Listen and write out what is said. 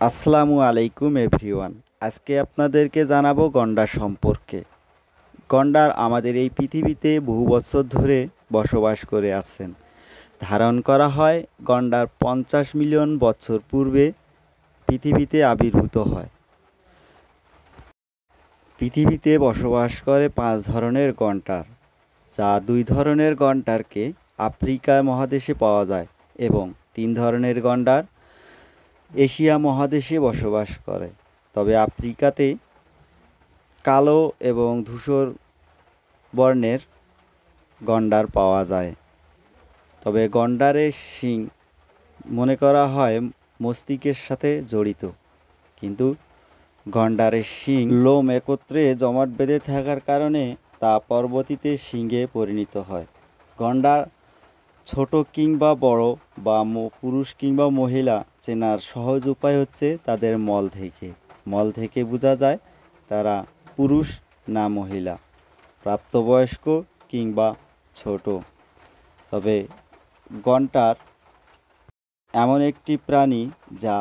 আসসালামু আলাইকুম এভরিওয়ান। আজকে আপনাদেরকে জানাবো গন্ডার সম্পর্কে। গন্ডার আমাদের এই পৃথিবীতে বহু বছর ধরে বসবাস করে আসছেন। ধারণ করা হয় গন্ডার 50 মিলিয়ন বছর পূর্বে পৃথিবীতে আবির্ভূত হয়। পৃথিবীতে বসবাস করে 5 ধরনের গন্ডার, যা 2 ধরনের গন্ডারকে আফ্রিকা মহাদেশে পাওয়া যায় এবং 3 ধরনের গন্ডার এশিয়া মহাদেশে বসবাস করে। তবে আফ্রিকাতে কালো এবং ধূসর বর্ণের গন্ডার পাওয়া যায়। তবে গন্ডারের শিং মনে করা হয় মস্তিষ্কের সাথে জড়িত, কিন্তু গন্ডারের শিং লোম একত্রে জমাট বেঁধে থাকার কারণে তা পরবর্তীতে শিংয়ে পরিণত হয়। গন্ডার ছোট কিংবা বড় বা পুরুষ কিংবা মহিলা চেনার সহজ উপায় হচ্ছে তাদের মল থেকে বোঝা যায় তারা পুরুষ না মহিলা, প্রাপ্তবয়স্ক কিংবা ছোট। তবে গন্ডার এমন একটি প্রাণী যা